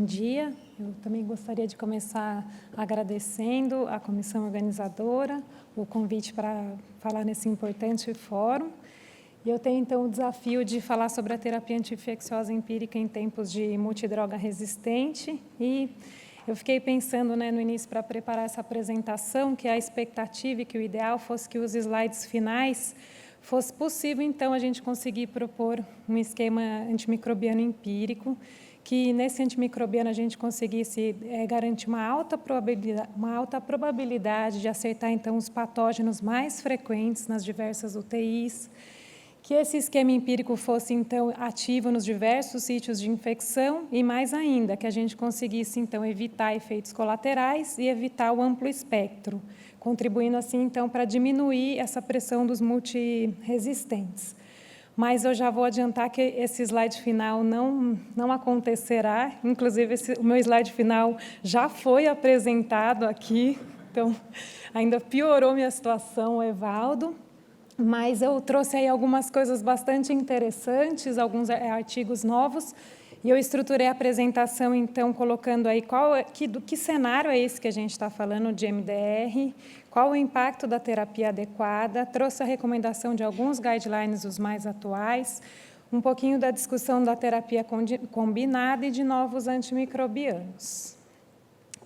Bom dia. Eu também gostaria de começar agradecendo à comissão organizadora o convite para falar nesse importante fórum. E eu tenho, então, o desafio de falar sobre a terapia anti-infecciosa empírica em tempos de multidroga resistente. E eu fiquei pensando, no início, para preparar essa apresentação, que a expectativa e que o ideal fosse que os slides finais fosse possível, então, a gente conseguir propor um esquema antimicrobiano empírico, que nesse antimicrobiano a gente conseguisse garantir uma alta probabilidade de acertar, então, os patógenos mais frequentes nas diversas UTIs, que esse esquema empírico fosse, então, ativo nos diversos sítios de infecção e, mais ainda, que a gente conseguisse, então, evitar efeitos colaterais e evitar o amplo espectro, contribuindo, assim, então, para diminuir essa pressão dos multiresistentes. Mas eu já vou adiantar que esse slide final não acontecerá, inclusive o meu slide final já foi apresentado aqui, então ainda piorou minha situação, Evaldo, mas eu trouxe aí algumas coisas bastante interessantes, alguns artigos novos, e eu estruturei a apresentação, então, colocando aí do que cenário é esse que a gente está falando de MDR, qual o impacto da terapia adequada, trouxe a recomendação de alguns guidelines, os mais atuais, um pouquinho da discussão da terapia combinada e de novos antimicrobianos.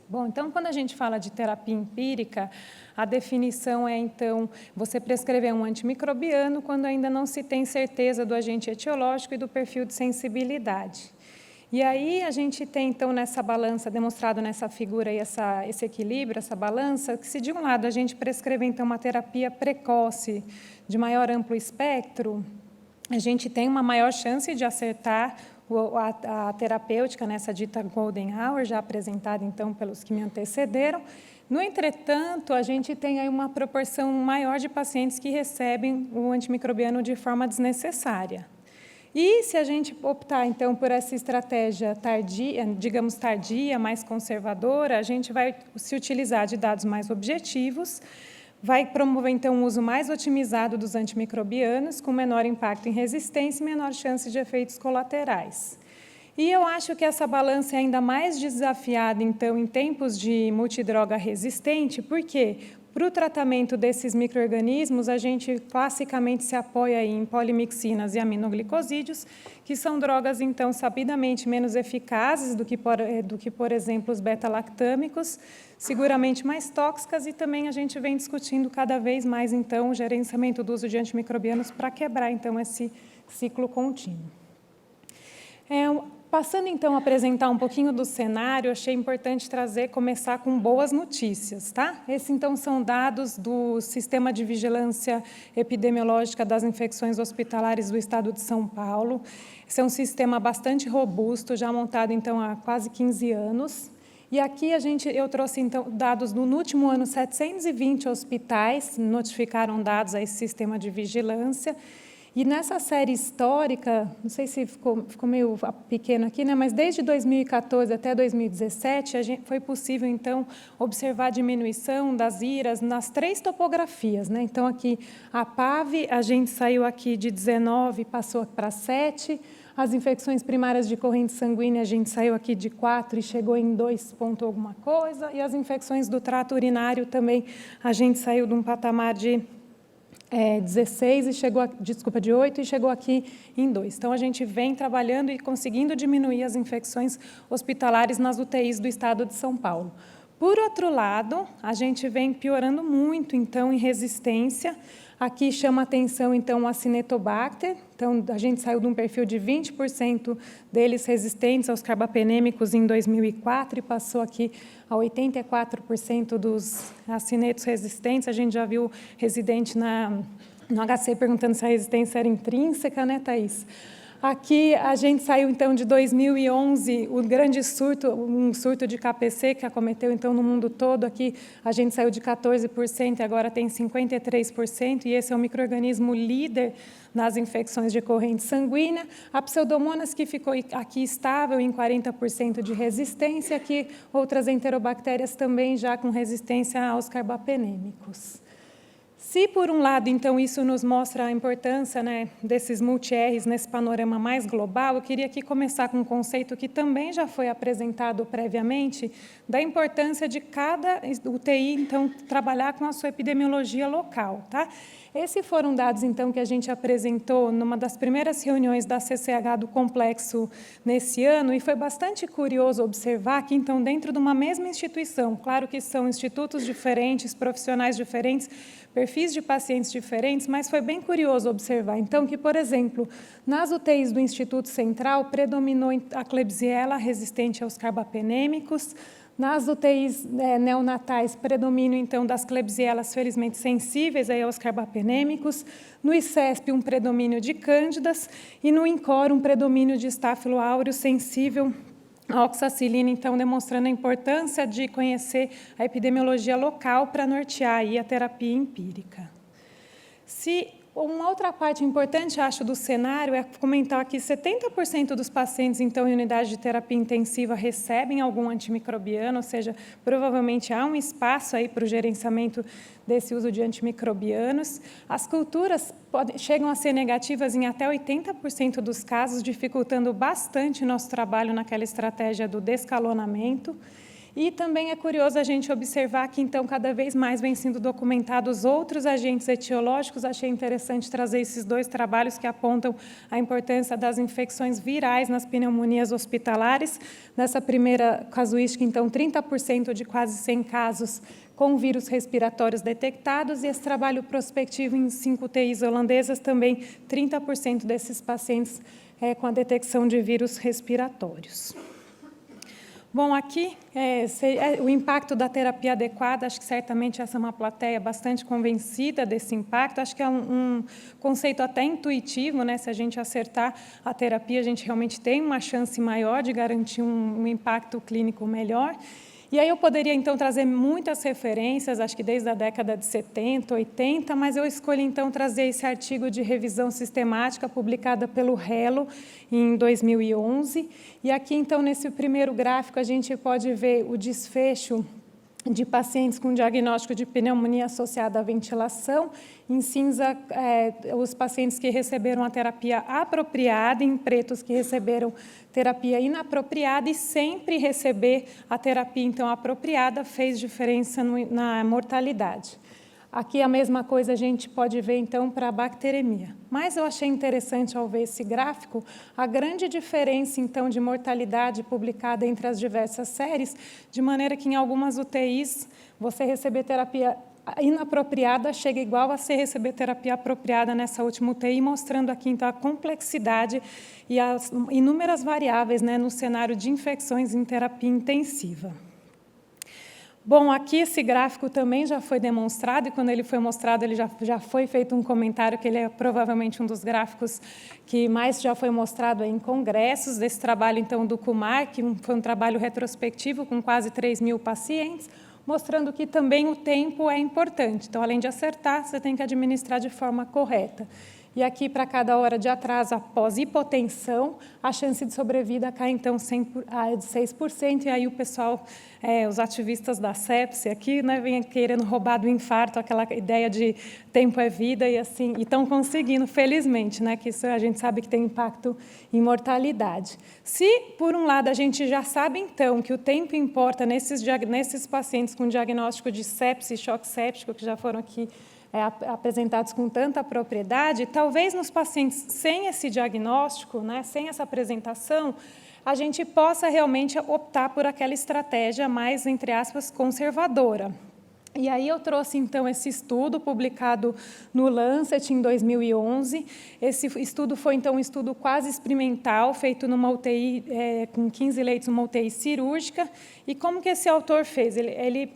Bom, então, quando a gente fala de terapia empírica, a definição é, então, você prescrever um antimicrobiano quando ainda não se tem certeza do agente etiológico e do perfil de sensibilidade. E aí a gente tem, então, nessa balança, demonstrado nessa figura aí, esse equilíbrio, essa balança, que se de um lado a gente prescrever, então, uma terapia precoce de maior amplo espectro, a gente tem uma maior chance de acertar a terapêutica nessa dita Golden Hour, já apresentada, então, pelos que me antecederam. No entretanto, a gente tem aí uma proporção maior de pacientes que recebem o antimicrobiano de forma desnecessária. E se a gente optar, então, por essa estratégia tardia, digamos tardia, mais conservadora, a gente vai se utilizar de dados mais objetivos, vai promover, então, um uso mais otimizado dos antimicrobianos, com menor impacto em resistência e menor chance de efeitos colaterais. E eu acho que essa balança é ainda mais desafiada, então, em tempos de multidroga resistente, porque para o tratamento desses micro-organismos, a gente classicamente se apoia em polimixinas e aminoglicosídeos, que são drogas, então, sabidamente menos eficazes do que, por exemplo, os beta-lactâmicos, seguramente mais tóxicas, e também a gente vem discutindo cada vez mais, então, o gerenciamento do uso de antimicrobianos para quebrar, então, esse ciclo contínuo. Passando, então, a apresentar um pouquinho do cenário, achei importante começar com boas notícias, tá? Esses, então, são dados do Sistema de Vigilância Epidemiológica das Infecções Hospitalares do Estado de São Paulo. Esse é um sistema bastante robusto, já montado, então, há quase 15 anos. E aqui eu trouxe, então, dados no último ano, 720 hospitais notificaram dados a esse sistema de vigilância. E nessa série histórica, não sei se ficou meio pequeno aqui, mas desde 2014 até 2017, foi possível, então, observar a diminuição das IRAs nas 3 topografias. Então, aqui, a PAV, a gente saiu aqui de 19 e passou para 7. As infecções primárias de corrente sanguínea, a gente saiu aqui de 4 e chegou em 2 ponto alguma coisa. E as infecções do trato urinário também, a gente saiu de um patamar de 16 e de 8 e chegou aqui em 2. Então, a gente vem trabalhando e conseguindo diminuir as infecções hospitalares nas UTIs do estado de São Paulo. Por outro lado, a gente vem piorando muito, então, em resistência. Aqui chama atenção, então, o Acinetobacter. Então, a gente saiu de um perfil de 20% deles resistentes aos carbapenêmicos em 2004 e passou aqui a 84% dos acinetos resistentes. A gente já viu residente no HC perguntando se a resistência era intrínseca, né, Thaís? Aqui, a gente saiu, então, de 2011, o grande surto, um surto de KPC que acometeu, então, no mundo todo. Aqui, a gente saiu de 14% e agora tem 53%, e esse é o micro-organismo líder nas infecções de corrente sanguínea. A Pseudomonas, que ficou aqui estável em 40% de resistência, aqui outras enterobactérias também já com resistência aos carbapenêmicos. Se, por um lado, então, isso nos mostra a importância, né, desses multi-Rs nesse panorama mais global, eu queria aqui começar com um conceito que também já foi apresentado previamente, da importância de cada UTI, então, trabalhar com a sua epidemiologia local. Tá? Esses foram dados, então, que a gente apresentou numa das primeiras reuniões da CCH do Complexo nesse ano, e foi bastante curioso observar que, então, dentro de uma mesma instituição, claro que são institutos diferentes, profissionais diferentes, perfis de pacientes diferentes, mas foi bem curioso observar, então, que, por exemplo, nas UTIs do Instituto Central, predominou a Klebsiella resistente aos carbapenêmicos, nas UTIs neonatais, predomínio, então, das Klebsielas, felizmente, sensíveis aí aos carbapenêmicos, no ICESP, um predomínio de cândidas, e no INCOR, um predomínio de Staphylo aureus sensível a oxacilina, então, demonstrando a importância de conhecer a epidemiologia local para nortear aí a terapia empírica. Uma outra parte importante, acho, do cenário é comentar que 70% dos pacientes, então, em unidade de terapia intensiva recebem algum antimicrobiano, ou seja, provavelmente há um espaço aí para o gerenciamento desse uso de antimicrobianos. As culturas chegam a ser negativas em até 80% dos casos, dificultando bastante nosso trabalho naquela estratégia do descalonamento. E também é curioso a gente observar que, então, cada vez mais vem sendo documentados outros agentes etiológicos. Achei interessante trazer esses dois trabalhos que apontam a importância das infecções virais nas pneumonias hospitalares. Nessa primeira casuística, então, 30% de quase 100 casos com vírus respiratórios detectados, e esse trabalho prospectivo em 5 UTIs holandesas, também 30% desses pacientes com a detecção de vírus respiratórios. Bom, aqui, o impacto da terapia adequada, acho que certamente essa é uma plateia bastante convencida desse impacto, acho que é um conceito até intuitivo, né? Se a gente acertar a terapia, a gente realmente tem uma chance maior de garantir um impacto clínico melhor. E aí eu poderia, então, trazer muitas referências, acho que desde a década de 70, 80, mas eu escolhi, então, trazer esse artigo de revisão sistemática publicada pelo Hello em 2011. E aqui, então, nesse primeiro gráfico, a gente pode ver o desfecho de pacientes com diagnóstico de pneumonia associada à ventilação. Em cinza, os pacientes que receberam a terapia apropriada, em preto, os que receberam terapia inapropriada, e sempre receber a terapia, então, apropriada fez diferença na mortalidade. Aqui a mesma coisa a gente pode ver, então, para a bacteremia. Mas eu achei interessante, ao ver esse gráfico, a grande diferença, então, de mortalidade publicada entre as diversas séries, de maneira que, em algumas UTIs, você receber terapia inapropriada chega igual a você receber terapia apropriada nessa última UTI, mostrando aqui, então, a complexidade e as inúmeras variáveis, né, no cenário de infecções em terapia intensiva. Bom, aqui esse gráfico também já foi demonstrado, e quando ele foi mostrado, ele já foi feito um comentário que ele é provavelmente um dos gráficos que mais já foi mostrado em congressos, desse trabalho, então, do Kumar, que foi um trabalho retrospectivo com quase 3.000 pacientes, mostrando que também o tempo é importante. Então, além de acertar, você tem que administrar de forma correta. E aqui, para cada hora de atraso após hipotensão, a chance de sobrevida cai, então, de 6%, e aí o pessoal, os ativistas da sepse aqui, né, vêm querendo roubar do infarto, aquela ideia de tempo é vida, e assim, e estão conseguindo, felizmente, né, que isso a gente sabe que tem impacto em mortalidade. Se, por um lado, a gente já sabe, então, que o tempo importa nesses pacientes com diagnóstico de sepse e choque séptico, que já foram aqui apresentados com tanta propriedade, talvez nos pacientes sem esse diagnóstico, né, sem essa apresentação, a gente possa realmente optar por aquela estratégia mais, entre aspas, conservadora. E aí eu trouxe, então, esse estudo publicado no Lancet em 2011. Esse estudo foi, então, um estudo quase experimental, feito numa UTI, com 15 leitos, numa UTI cirúrgica. E como que esse autor fez? Ele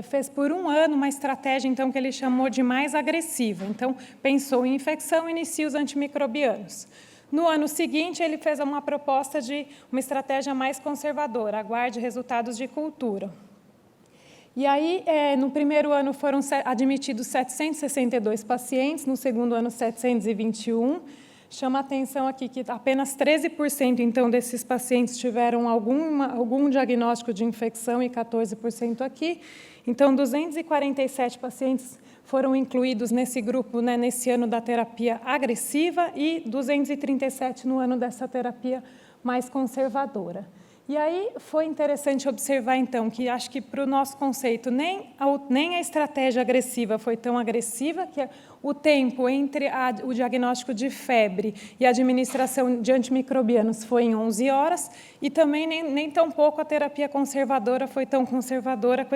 fez por um ano uma estratégia, então, que ele chamou de mais agressiva. Então, pensou em infecção, inicia os antimicrobianos. No ano seguinte, ele fez uma proposta de uma estratégia mais conservadora, aguarde resultados de cultura. E aí, no primeiro ano, foram admitidos 762 pacientes, no segundo ano, 721. Chama a atenção aqui que apenas 13%, então, desses pacientes tiveram algum diagnóstico de infecção, e 14% aqui. Então, 247 pacientes foram incluídos nesse grupo, né, nesse ano da terapia agressiva e 237 no ano dessa terapia mais conservadora. E aí foi interessante observar, então, que acho que para o nosso conceito nem a estratégia agressiva foi tão agressiva, que o tempo entre o diagnóstico de febre e a administração de antimicrobianos foi em 11 horas, e também nem tão pouco a terapia conservadora foi tão conservadora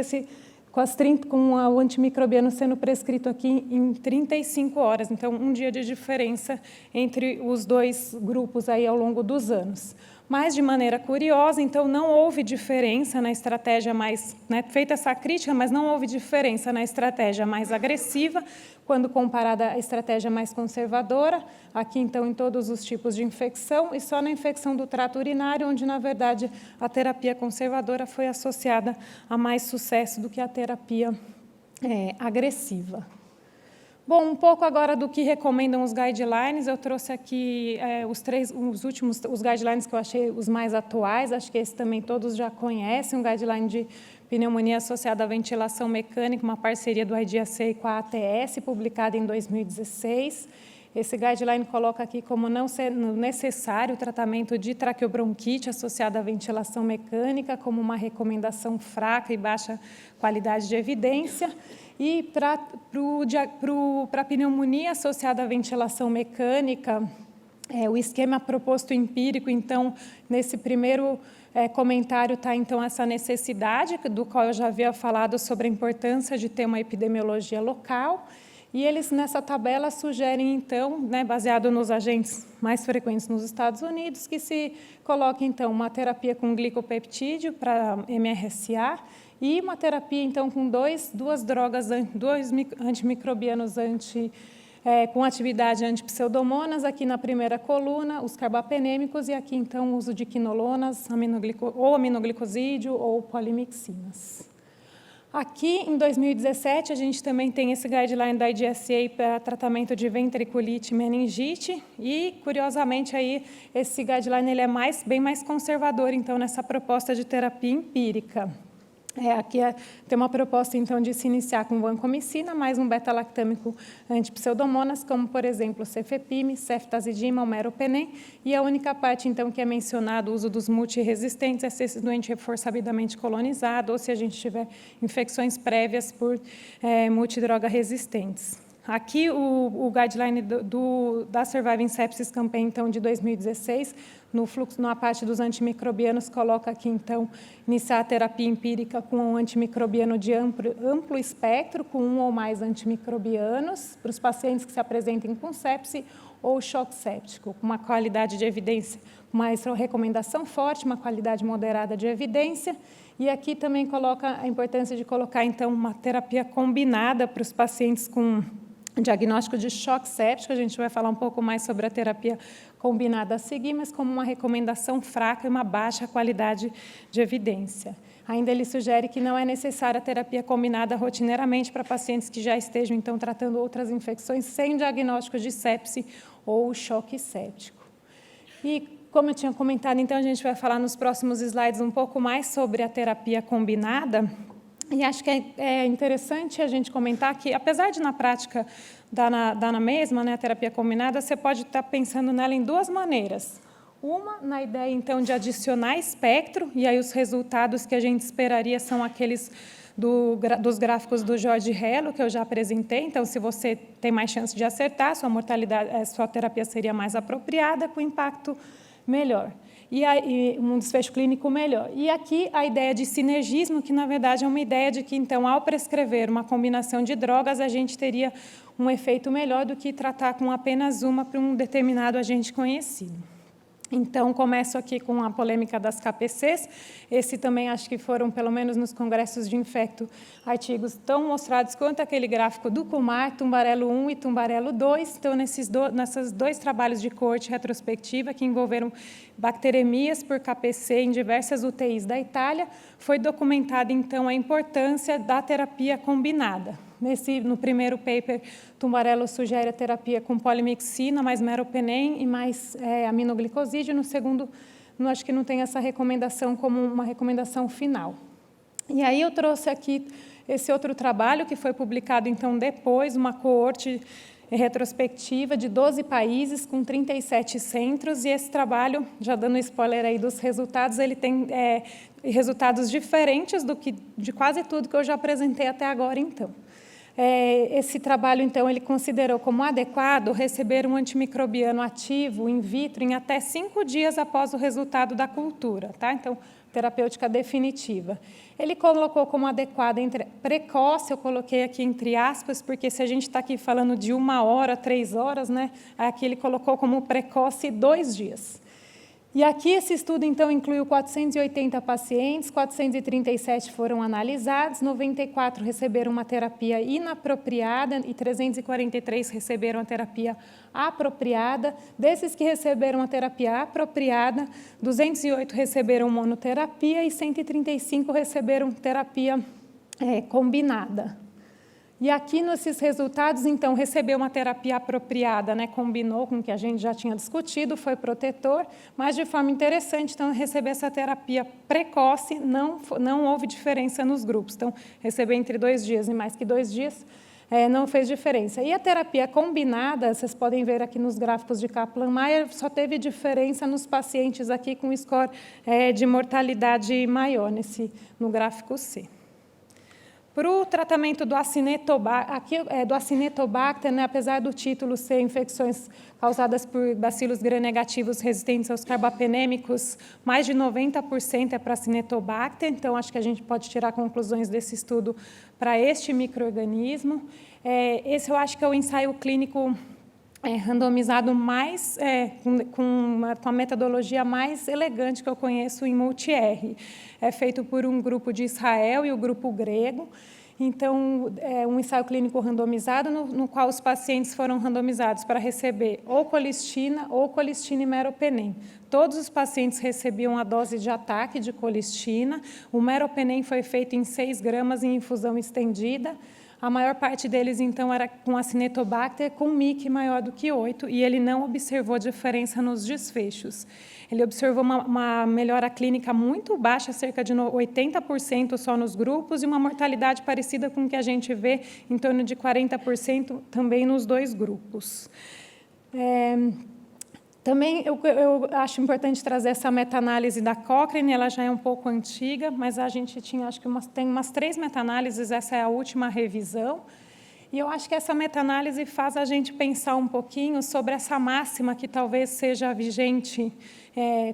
com o antimicrobiano sendo prescrito aqui em 35 horas. Então, um dia de diferença entre os dois grupos aí ao longo dos anos. Mas, de maneira curiosa, então, não houve diferença na estratégia mais... Né, feita essa crítica, mas não houve diferença na estratégia mais agressiva, quando comparada à estratégia mais conservadora, aqui, então, em todos os tipos de infecção, e só na infecção do trato urinário, onde, na verdade, a terapia conservadora foi associada a mais sucesso do que a terapia agressiva. Bom, um pouco agora do que recomendam os guidelines. Eu trouxe aqui os guidelines que eu achei os mais atuais, acho que esse também todos já conhecem, um guideline de pneumonia associada à ventilação mecânica, uma parceria do IDSA com a ATS, publicada em 2016. Esse guideline coloca aqui como não sendo necessário o tratamento de traqueobronquite associada à ventilação mecânica, como uma recomendação fraca e baixa qualidade de evidência. E para a pneumonia associada à ventilação mecânica, o esquema proposto empírico, então, nesse primeiro comentário está, então, essa necessidade, do qual eu já havia falado sobre a importância de ter uma epidemiologia local, e eles, nessa tabela, sugerem, então, né, baseado nos agentes mais frequentes nos Estados Unidos, que se coloque, então, uma terapia com glicopeptídeo para MRSA, e uma terapia, então, com dois antimicrobianos com atividade antipseudomonas, aqui na primeira coluna, os carbapenêmicos, e aqui, então, o uso de quinolonas, ou aminoglicosídeo, ou polimixinas. Aqui, em 2017, a gente também tem esse guideline da IDSA para tratamento de ventriculite e meningite, e, curiosamente, aí, esse guideline ele é bem mais conservador, então, nessa proposta de terapia empírica. Aqui tem uma proposta, então, de se iniciar com vancomicina, mais um beta-lactâmico antipseudomonas, como, por exemplo, cefepime, ceftazidima, ou meropenem, e a única parte, então, que é mencionado o uso dos multiresistentes é se esse doente for sabidamente colonizado ou se a gente tiver infecções prévias por multidroga resistentes. Aqui, o guideline da Surviving Sepsis Campaign, então, de 2016, no fluxo, na parte dos antimicrobianos, coloca aqui, então, iniciar a terapia empírica com um antimicrobiano de amplo espectro, com um ou mais antimicrobianos, para os pacientes que se apresentem com sepse ou choque séptico, com uma qualidade de evidência, uma recomendação forte, uma qualidade moderada de evidência. E aqui também coloca a importância de colocar, então, uma terapia combinada para os pacientes com diagnóstico de choque séptico. A gente vai falar um pouco mais sobre a terapia combinada a seguir, mas como uma recomendação fraca e uma baixa qualidade de evidência. Ainda ele sugere que não é necessária a terapia combinada rotineiramente para pacientes que já estejam, então, tratando outras infecções sem diagnóstico de sepse ou choque séptico. E, como eu tinha comentado, então, a gente vai falar nos próximos slides um pouco mais sobre a terapia combinada. E acho que é interessante a gente comentar que, apesar de, na prática, dar na mesma, né, a terapia combinada, você pode estar pensando nela em duas maneiras. Uma, na ideia, então, de adicionar espectro, e aí os resultados que a gente esperaria são aqueles dos gráficos do Jorge Hello, que eu já apresentei. Então, se você tem mais chance de acertar, sua terapia seria mais apropriada, com impacto melhor. E um desfecho clínico melhor. E aqui a ideia de sinergismo, que na verdade é uma ideia de que, então, ao prescrever uma combinação de drogas, a gente teria um efeito melhor do que tratar com apenas uma para um determinado agente conhecido. Então, começo aqui com a polêmica das KPCs. Esse também acho que foram, pelo menos nos congressos de infecto, artigos tão mostrados quanto aquele gráfico do Kumar, Tumbarello 1 e Tumbarello 2. Então, nesses dois trabalhos de coorte retrospectiva que envolveram bacteremias por KPC em diversas UTIs da Itália, foi documentada, então, a importância da terapia combinada. No primeiro paper, Tumbarello sugere a terapia com polimixina, mais meropenem e mais aminoglicosídeo. No segundo, acho que não tem essa recomendação como uma recomendação final. E aí eu trouxe aqui esse outro trabalho que foi publicado, então, depois, uma coorte retrospectiva de 12 países com 37 centros, e esse trabalho, já dando spoiler aí dos resultados, ele tem resultados diferentes de quase tudo que eu já apresentei até agora, então. Esse trabalho, então, ele considerou como adequado receber um antimicrobiano ativo in vitro em até 5 dias após o resultado da cultura, tá? Então, terapêutica definitiva. Ele colocou como adequado entre precoce, eu coloquei aqui entre aspas, porque se a gente está aqui falando de 1 hora, 3 horas, né? Aqui ele colocou como precoce 2 dias. E aqui esse estudo, então, incluiu 480 pacientes, 437 foram analisados, 94 receberam uma terapia inapropriada e 343 receberam a terapia apropriada. Desses que receberam a terapia apropriada, 208 receberam monoterapia e 135 receberam terapia combinada. E aqui, nesses resultados, então, recebeu uma terapia apropriada, né, combinou com o que a gente já tinha discutido, foi protetor, mas, de forma interessante, então, receber essa terapia precoce, não houve diferença nos grupos. Então, receber entre 2 dias e mais que 2 dias não fez diferença. E a terapia combinada, vocês podem ver aqui nos gráficos de Kaplan-Meier, só teve diferença nos pacientes aqui com score de mortalidade maior, no gráfico C. Para o tratamento do Acinetobacter, né, apesar do título ser infecções causadas por bacilos gram-negativos resistentes aos carbapenêmicos, mais de 90% é para Acinetobacter, então acho que a gente pode tirar conclusões desse estudo para este micro-organismo. Esse eu acho que é o ensaio clínico randomizado mais, com a metodologia mais elegante que eu conheço em multi-R. É feito por um grupo de Israel e o grupo grego. Então, é um ensaio clínico randomizado, no qual os pacientes foram randomizados para receber ou colistina e meropenem. Todos os pacientes recebiam a dose de ataque de colistina. O meropenem foi feito em 6 gramas em infusão estendida. A maior parte deles, então, era com Acinetobacter, com MIC maior do que 8, e ele não observou diferença nos desfechos. Ele observou uma melhora clínica muito baixa, cerca de 80% só nos grupos, e uma mortalidade parecida com o que a gente vê, em torno de 40% também nos 2 grupos. Também eu acho importante trazer essa meta-análise da Cochrane, ela já é um pouco antiga, mas a gente tinha, acho que tem umas 3 meta-análises, essa é a última revisão, e eu acho que essa meta-análise faz a gente pensar um pouquinho sobre essa máxima que talvez seja vigente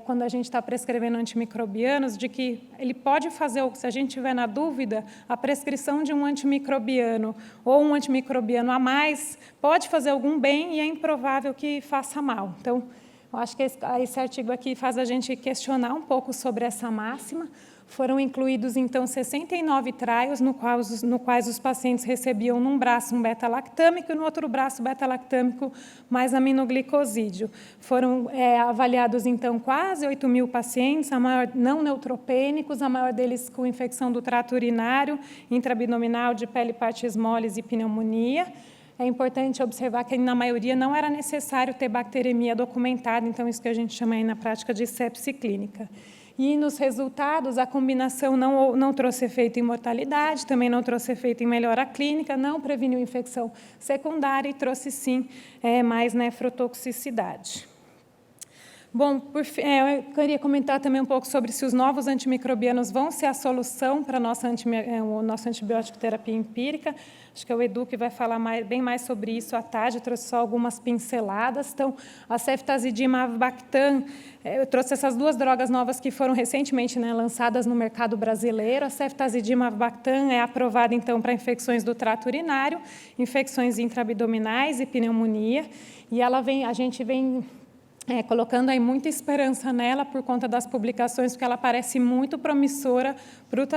quando a gente está prescrevendo antimicrobianos, de que ele pode fazer, se a gente tiver na dúvida, a prescrição de um antimicrobiano ou um antimicrobiano a mais pode fazer algum bem e é improvável que faça mal. Então, eu acho que esse artigo aqui faz a gente questionar um pouco sobre essa máxima. Foram incluídos, então, 69 trials, no quais os pacientes recebiam num braço um beta-lactâmico e no outro braço beta-lactâmico mais aminoglicosídeo. Foram avaliados, então, quase 8.000 pacientes, a maior não neutropênicos, a maior deles com infecção do trato urinário, intraabdominal, de pele, partes moles e pneumonia. É importante observar que, na maioria, não era necessário ter bacteremia documentada, então, isso que a gente chama aí na prática de sepse clínica. E, nos resultados, a combinação não trouxe efeito em mortalidade, também não trouxe efeito em melhora clínica, não preveniu infecção secundária e trouxe, sim, mais nefrotoxicidade. Bom, eu queria comentar também um pouco sobre se os novos antimicrobianos vão ser a solução para o nosso antibiótico terapia empírica. Acho que é o Edu que vai falar bem mais sobre isso à tarde, trouxe só algumas pinceladas. Então, a ceftazidima e avibactam, eu trouxe essas 2 drogas novas que foram recentemente, né, lançadas no mercado brasileiro. A ceftazidima e avibactam é aprovada, então, para infecções do trato urinário, infecções intraabdominais e pneumonia. E a gente vem colocando aí muita esperança nela por conta das publicações, porque ela parece muito promissora para o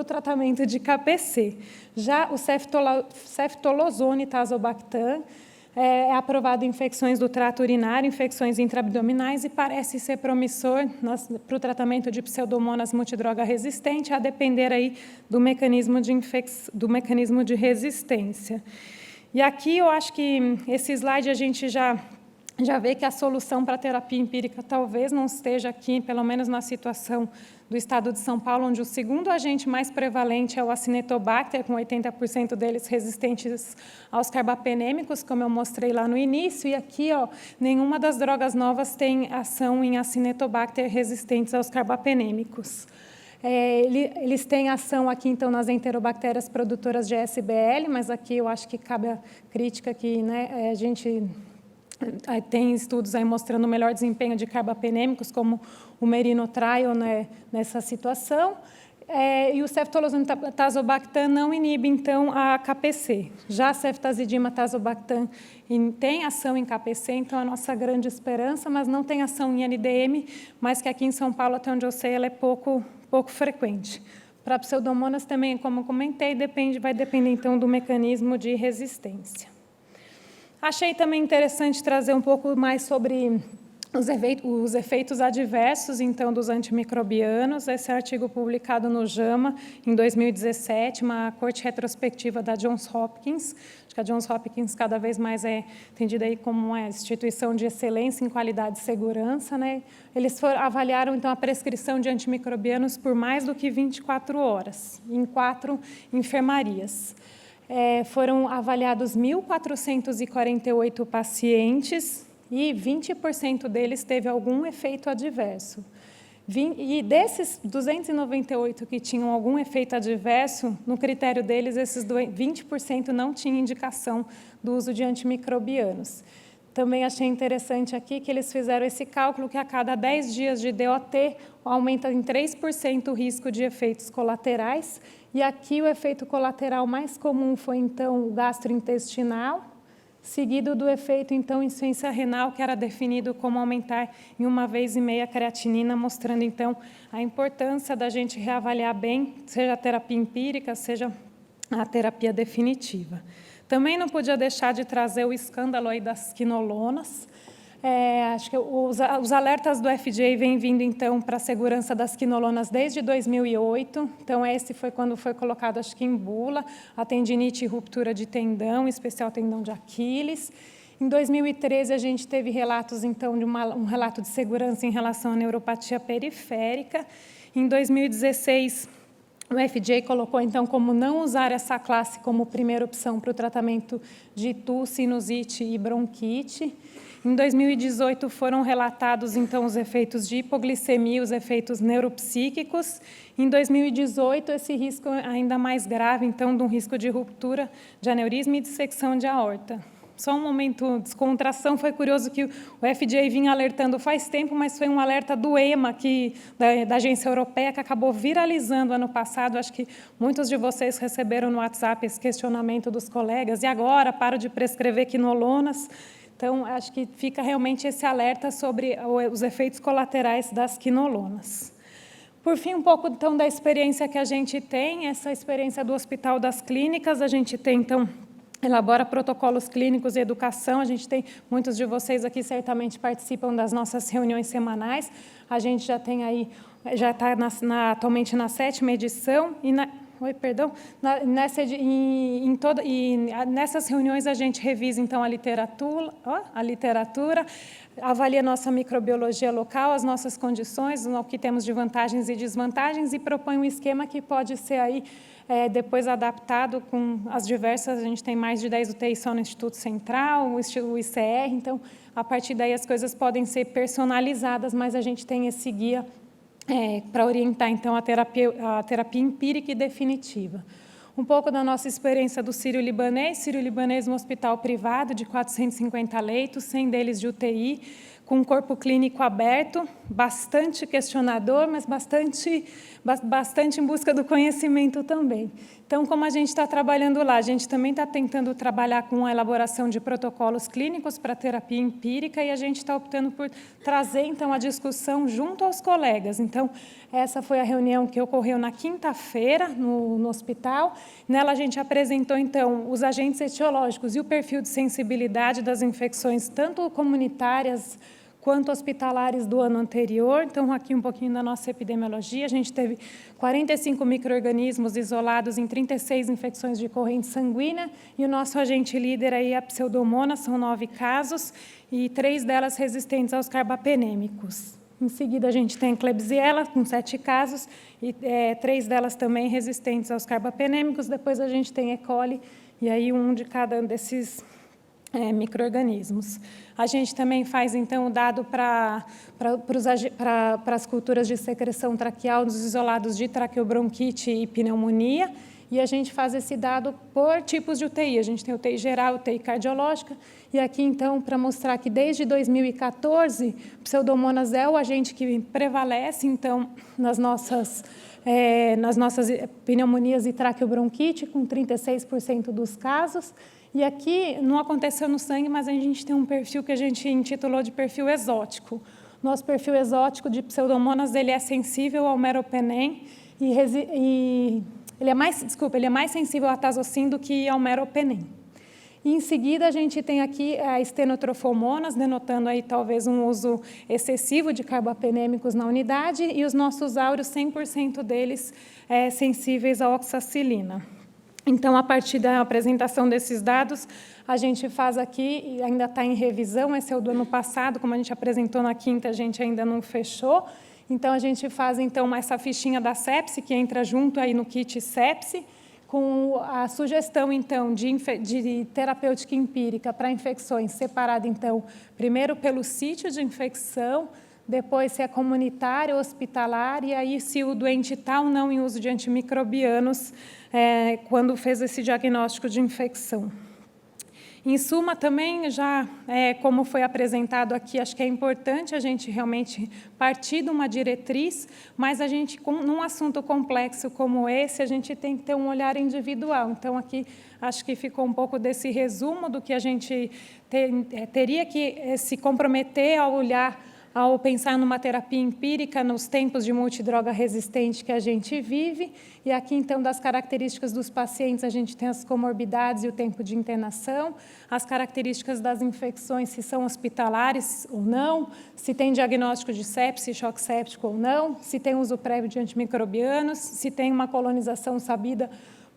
tratamento de KPC. Já o ceftolozone tazobactam é aprovado em infecções do trato urinário, infecções intraabdominais, e parece ser promissor para o tratamento de pseudomonas multidroga resistente, a depender aí do mecanismo de resistência. E aqui eu acho que esse slide a gente já já vê que a solução para a terapia empírica talvez não esteja aqui, pelo menos na situação do estado de São Paulo, onde o segundo agente mais prevalente é o Acinetobacter, com 80% deles resistentes aos carbapenêmicos, como eu mostrei lá no início, e aqui, nenhuma das drogas novas tem ação em Acinetobacter resistentes aos carbapenêmicos. Eles têm ação aqui, então, nas enterobactérias produtoras de SBL, mas aqui eu acho que cabe a crítica que, né, a gente tem estudos aí mostrando o melhor desempenho de carbapenêmicos, como o Merino Trial, né, nessa situação. E o ceftolozane-tazobactam não inibe, então, a KPC. Já a ceftazidima-tazobactam tem ação em KPC, então, é a nossa grande esperança, mas não tem ação em NDM, mas que aqui em São Paulo, até onde eu sei, ela é pouco frequente. Para pseudomonas também, como eu comentei, vai depender, então, do mecanismo de resistência. Achei também interessante trazer um pouco mais sobre os efeitos adversos, então, dos antimicrobianos. Esse artigo publicado no JAMA, em 2017, uma corte retrospectiva da Johns Hopkins. Acho que a Johns Hopkins cada vez mais é entendida aí como uma instituição de excelência em qualidade e segurança, né? Eles avaliaram, então, a prescrição de antimicrobianos por mais do que 24 horas, em 4 enfermarias. Foram avaliados 1.448 pacientes e 20% deles teve algum efeito adverso. E desses 298 que tinham algum efeito adverso, no critério deles, esses 20% não tinham indicação do uso de antimicrobianos. Também achei interessante aqui que eles fizeram esse cálculo que a cada 10 dias de DOT aumenta em 3% o risco de efeitos colaterais, e aqui o efeito colateral mais comum foi, então, o gastrointestinal, seguido do efeito, então, insuficiência renal, que era definido como aumentar em 1,5 vezes a creatinina, mostrando, então, a importância da gente reavaliar bem, seja a terapia empírica, seja a terapia definitiva. Também não podia deixar de trazer o escândalo aí das quinolonas. Acho que os alertas do FDA vêm vindo, então, para a segurança das quinolonas desde 2008. Então, esse foi quando foi colocado, acho que em bula, a tendinite e ruptura de tendão, em especial tendão de Aquiles. Em 2013, a gente teve relatos, então, de um relato de segurança em relação à neuropatia periférica. Em 2016, o FDA colocou, então, como não usar essa classe como primeira opção para o tratamento de itu, sinusite e bronquite. Em 2018, foram relatados, então, os efeitos de hipoglicemia, os efeitos neuropsíquicos. Em 2018, esse risco ainda mais grave, então, de um risco de ruptura de aneurisma e dissecção de aorta. Só um momento de descontração, foi curioso que o FDA vinha alertando faz tempo, mas foi um alerta do EMA, da Agência Europeia, que acabou viralizando ano passado. Acho que muitos de vocês receberam no WhatsApp esse questionamento dos colegas, e agora, paro de prescrever quinolonas. Então, acho que fica realmente esse alerta sobre os efeitos colaterais das quinolonas. Por fim, um pouco, então, da experiência que a gente tem, essa experiência do Hospital das Clínicas. A gente tem, então, elabora protocolos clínicos e educação. A gente tem, muitos de vocês aqui certamente participam das nossas reuniões semanais. A gente já tem aí, já está atualmente na 7ª edição, e nessas reuniões a gente revisa, então, a literatura, avalia a nossa microbiologia local, as nossas condições, o que temos de vantagens e desvantagens, e propõe um esquema que pode ser aí, depois adaptado com as diversas. A gente tem mais de 10 UTIs só no Instituto Central, o ICR, então, a partir daí as coisas podem ser personalizadas, mas a gente tem esse guia para orientar, então, a terapia empírica e definitiva. Um pouco da nossa experiência do Sírio-Libanês no hospital privado de 450 leitos, 100 deles de UTI, com um corpo clínico aberto, bastante questionador, mas bastante em busca do conhecimento também. Então, como a gente está trabalhando lá, a gente também está tentando trabalhar com a elaboração de protocolos clínicos para terapia empírica, e a gente está optando por trazer, então, a discussão junto aos colegas. Então, essa foi a reunião que ocorreu na quinta-feira, no hospital. Nela, a gente apresentou, então, os agentes etiológicos e o perfil de sensibilidade das infecções, tanto comunitárias quanto hospitalares do ano anterior. Então, aqui um pouquinho da nossa epidemiologia. A gente teve 45 micro-organismos isolados em 36 infecções de corrente sanguínea, e o nosso agente líder aí é a Pseudomonas, são 9 casos, e 3 delas resistentes aos carbapenêmicos. Em seguida, a gente tem Klebsiella, com 7 casos, e 3 delas também resistentes aos carbapenêmicos. Depois, a gente tem E. coli, e aí um de cada desses micro-organismos. A gente também faz, então, o dado para as culturas de secreção traqueal dos isolados de traqueobronquite e pneumonia, e a gente faz esse dado por tipos de UTI. A gente tem UTI geral, UTI cardiológica, e aqui, então, para mostrar que desde 2014, Pseudomonas é o agente que prevalece, então, nas nossas pneumonias e traqueobronquite, com 36% dos casos. E aqui não aconteceu no sangue, mas a gente tem um perfil que a gente intitulou de perfil exótico. Nosso perfil exótico de Pseudomonas, ele é sensível ao meropenem e ele é mais sensível à tazocin do que ao meropenem. E, em seguida, a gente tem aqui a estenotrofomonas, denotando aí talvez um uso excessivo de carbapenêmicos na unidade, e os nossos áureos, 100% deles sensíveis à oxacilina. Então, a partir da apresentação desses dados, a gente faz aqui, e ainda está em revisão, esse é o do ano passado, como a gente apresentou na quinta, a gente ainda não fechou. Então, a gente faz então essa fichinha da sepse, que entra junto aí no kit sepse, com a sugestão, então, de terapêutica empírica para infecções, separada, então, primeiro pelo sítio de infecção, depois se é comunitário, hospitalar, e aí se o doente está ou não em uso de antimicrobianos, quando fez esse diagnóstico de infecção. Em suma, também, já como foi apresentado aqui, acho que é importante a gente realmente partir de uma diretriz, mas a gente, num assunto complexo como esse, a gente tem que ter um olhar individual. Então, aqui, acho que ficou um pouco desse resumo do que a gente teria que se comprometer ao olhar, ao pensar numa terapia empírica nos tempos de multidroga resistente que a gente vive. E aqui, então, das características dos pacientes, a gente tem as comorbidades e o tempo de internação, as características das infecções, se são hospitalares ou não, se tem diagnóstico de sepse, choque séptico ou não, se tem uso prévio de antimicrobianos, se tem uma colonização sabida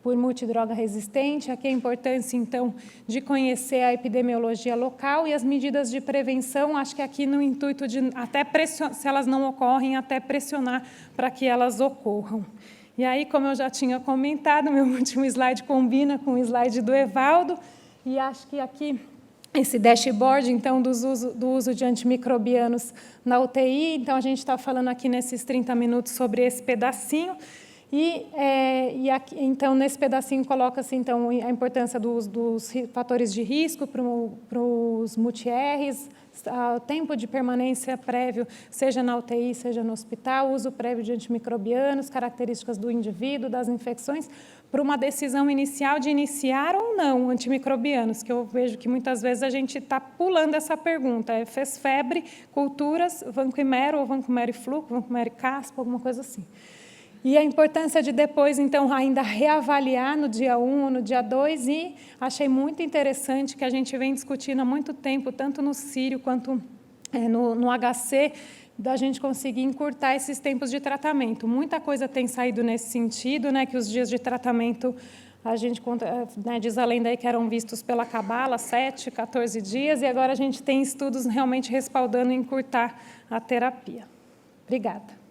por multidroga resistente. Aqui a importância, então, de conhecer a epidemiologia local e as medidas de prevenção, acho que aqui no intuito de, até pressionar, se elas não ocorrem, até pressionar para que elas ocorram. E aí, como eu já tinha comentado, meu último slide combina com o slide do Evaldo, e acho que aqui esse dashboard, então, do uso de antimicrobianos na UTI, então, a gente está falando aqui nesses 30 minutos sobre esse pedacinho. E aqui, então, nesse pedacinho coloca-se, então, a importância dos fatores de risco para os multi-Rs, o tempo de permanência prévio, seja na UTI, seja no hospital, uso prévio de antimicrobianos, características do indivíduo, das infecções, para uma decisão inicial de iniciar ou não antimicrobianos, que eu vejo que muitas vezes a gente está pulando essa pergunta. Fez febre, culturas, vancomycin ou vancomycin-flu, vancomycin-caspa, alguma coisa assim. E a importância de depois, então, ainda reavaliar no dia 1 ou no dia 2, e achei muito interessante que a gente vem discutindo há muito tempo, tanto no Sírio quanto no HC, da gente conseguir encurtar esses tempos de tratamento. Muita coisa tem saído nesse sentido, né, que os dias de tratamento, a gente diz a lenda aí que eram vistos pela Cabala, 7, 14 dias, e agora a gente tem estudos realmente respaldando encurtar a terapia. Obrigada.